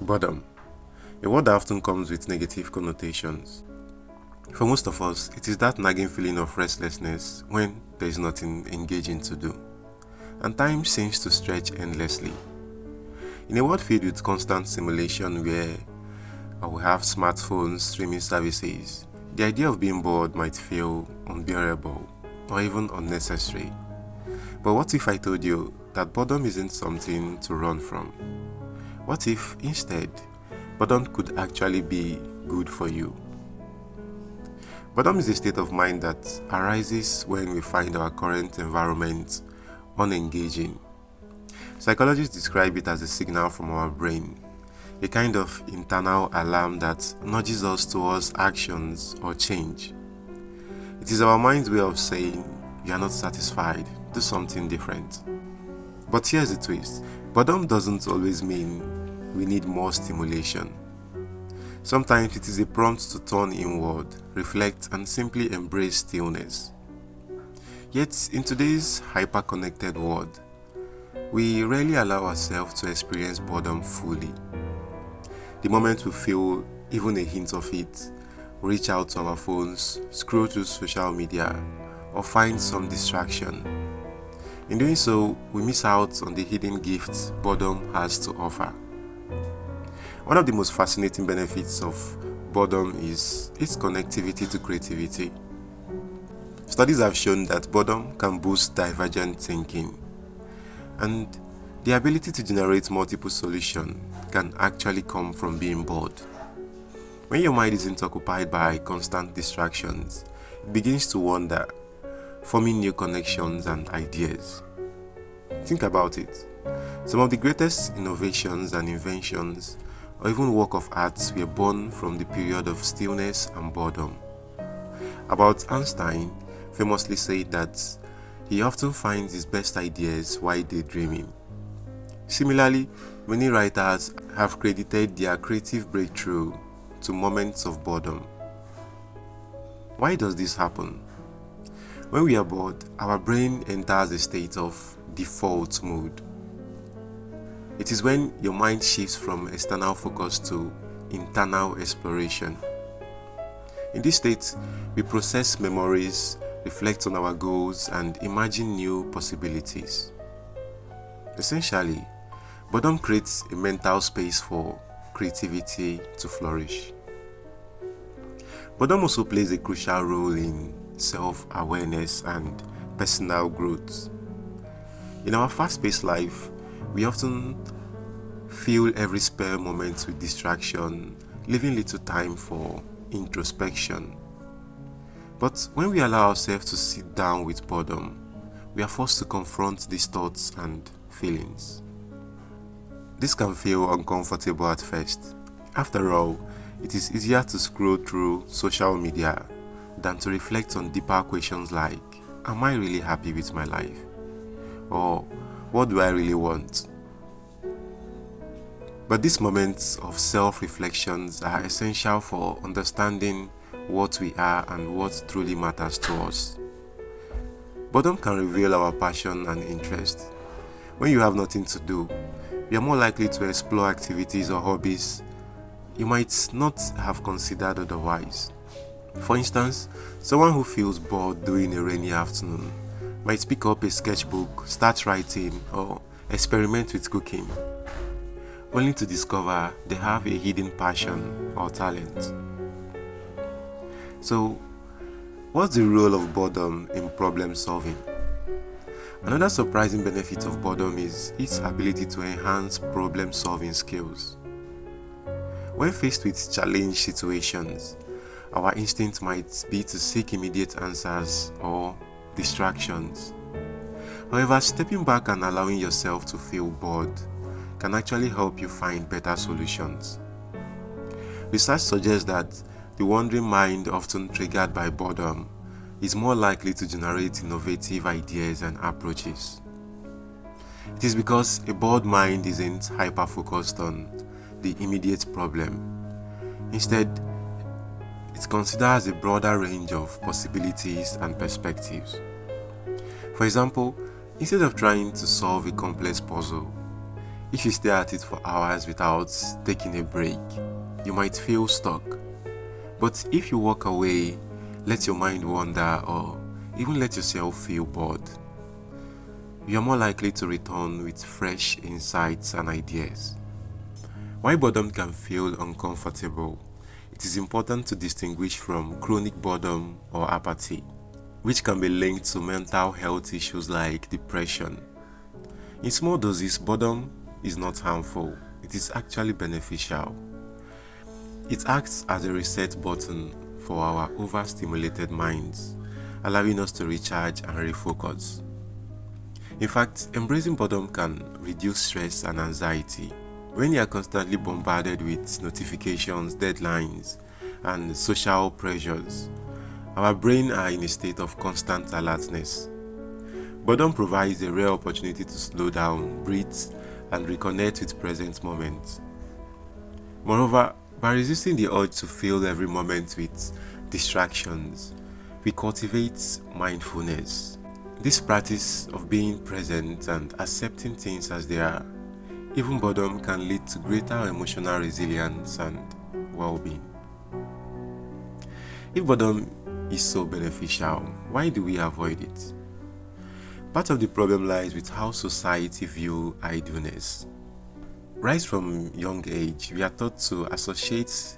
Boredom, a word that often comes with negative connotations. For most of us, it is that nagging feeling of restlessness when there is nothing engaging to do, and time seems to stretch endlessly. In a world filled with constant stimulation where we have smartphones, streaming services, the idea of being bored might feel unbearable or even unnecessary. But what if I told you that boredom isn't something to run from? What if, instead, boredom could actually be good for you? Boredom is a state of mind that arises when we find our current environment unengaging. Psychologists describe it as a signal from our brain, a kind of internal alarm that nudges us towards actions or change. It is our mind's way of saying, "You are not satisfied, do something different." But here's the twist: boredom doesn't always mean we need more stimulation. Sometimes it is a prompt to turn inward, reflect, and simply embrace stillness. Yet, in today's hyper-connected world, we rarely allow ourselves to experience boredom fully. The moment we feel even a hint of it, we reach out to our phones, scroll through social media, or find some distraction. In doing so, we miss out on the hidden gifts boredom has to offer. One of the most fascinating benefits of boredom is its connectivity to creativity. Studies have shown that boredom can boost divergent thinking, and the ability to generate multiple solutions can actually come from being bored. When your mind isn't occupied by constant distractions, it begins to wander, forming new connections and ideas. Think about it. Some of the greatest innovations and inventions, or even work of arts, were born from the period of stillness and boredom. About Einstein famously said that he often finds his best ideas while daydreaming. Similarly, many writers have credited their creative breakthrough to moments of boredom. Why does this happen? When we are bored, our brain enters a state of default mode. It is when your mind shifts from external focus to internal exploration. In this state, we process memories, reflect on our goals, and imagine new possibilities. Essentially, boredom creates a mental space for creativity to flourish. Boredom also plays a crucial role in self-awareness and personal growth. In our fast-paced life, we often fill every spare moment with distraction, leaving little time for introspection. But when we allow ourselves to sit down with boredom, we are forced to confront these thoughts and feelings. This can feel uncomfortable at first. After all, it is easier to scroll through social media than to reflect on deeper questions like, am I really happy with my life? Or what do I really want? But these moments of self-reflections are essential for understanding what we are and what truly matters to us. Boredom can reveal our passion and interest. When you have nothing to do, you are more likely to explore activities or hobbies you might not have considered otherwise. For instance, someone who feels bored during a rainy afternoon might pick up a sketchbook, start writing, or experiment with cooking, only to discover they have a hidden passion or talent. So, what's the role of boredom in problem solving? Another surprising benefit of boredom is its ability to enhance problem solving skills. When faced with challenge situations, our instinct might be to seek immediate answers or distractions. However, stepping back and allowing yourself to feel bored can actually help you find better solutions. Research suggests that the wandering mind, often triggered by boredom, is more likely to generate innovative ideas and approaches. It is because a bored mind isn't hyper-focused on the immediate problem. Instead, it considers a broader range of possibilities and perspectives. For example, instead of trying to solve a complex puzzle, If you stay at it for hours without taking a break, you might feel stuck. But if you walk away, let your mind wander, or even let yourself feel bored, you are more likely to return with fresh insights and ideas. While boredom can feel uncomfortable, it is important to distinguish from chronic boredom or apathy, which can be linked to mental health issues like depression. In small doses, boredom is not harmful, it is actually beneficial. It acts as a reset button for our overstimulated minds, allowing us to recharge and refocus. In fact, embracing boredom can reduce stress and anxiety. When you are constantly bombarded with notifications, deadlines, and social pressures, our brain are in a state of constant alertness. Boredom provides a rare opportunity to slow down, breathe, and reconnect with present moments. Moreover, by resisting the urge to fill every moment with distractions, we cultivate mindfulness. This practice of being present and accepting things as they are, even boredom, can lead to greater emotional resilience and well-being. If boredom is so beneficial, why do we avoid it? Part of the problem lies with how society views idleness. Right from young age, we are taught to associate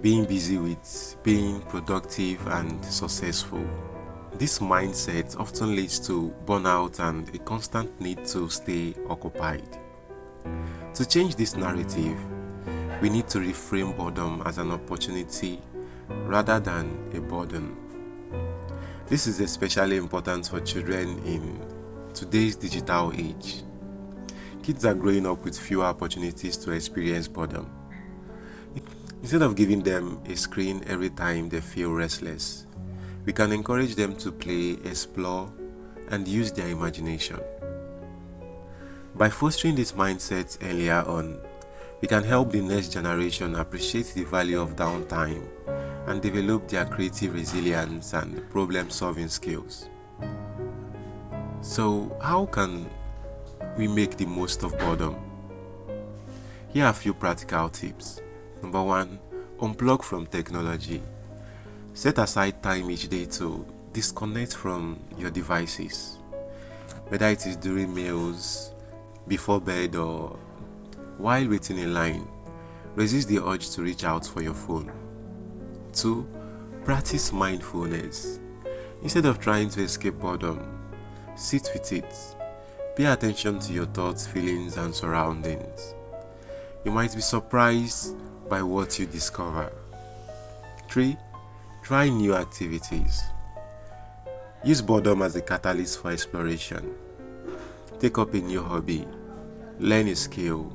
being busy with being productive and successful. This mindset often leads to burnout and a constant need to stay occupied. To change this narrative, we need to reframe boredom as an opportunity rather than a burden. This is especially important for children in today's digital age. Kids are growing up with fewer opportunities to experience boredom. Instead of giving them a screen every time they feel restless, we can encourage them to play, explore, and use their imagination. By fostering this mindset earlier on, we can help the next generation appreciate the value of downtime and develop their creative resilience and problem-solving skills. So, how can we make the most of boredom? Here are a few practical tips. Number 1, unplug from technology. Set aside time each day to disconnect from your devices, whether it is during meals, before bed, or while waiting in line. Resist the urge to reach out for your phone. 2, practice mindfulness. Instead of trying to escape boredom, sit with it. Pay attention to your thoughts, feelings, and surroundings. You might be surprised by what you discover. 3, try new activities. Use boredom as a catalyst for exploration. Take up a new hobby, learn a skill,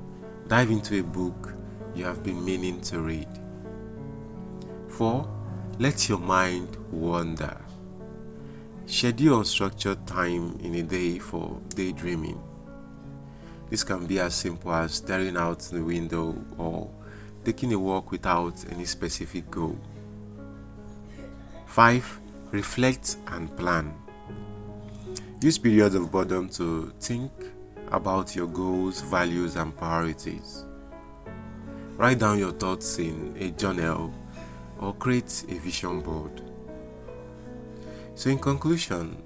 dive into a book you have been meaning to read. 4, let your mind wander. Schedule unstructured time in a day for daydreaming. This can be as simple as staring out the window or taking a walk without any specific goal. 5, reflect and plan. Use periods of boredom to think about your goals, values, and priorities. Write down your thoughts in a journal or create a vision board. So in conclusion,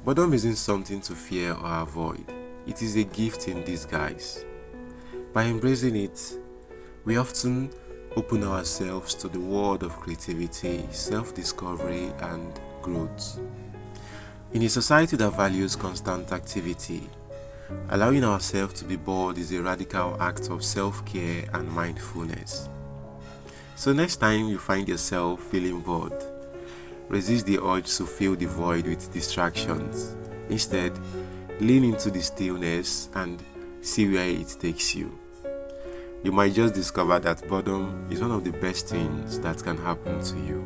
boredom isn't something to fear or avoid. It is a gift in disguise. By embracing it, we often open ourselves to the world of creativity, self-discovery, and growth. In a society that values constant activity, allowing ourselves to be bored is a radical act of self-care and mindfulness. So next time you find yourself feeling bored, resist the urge to fill the void with distractions. Instead, lean into the stillness and see where it takes you. You might just discover that boredom is one of the best things that can happen to you.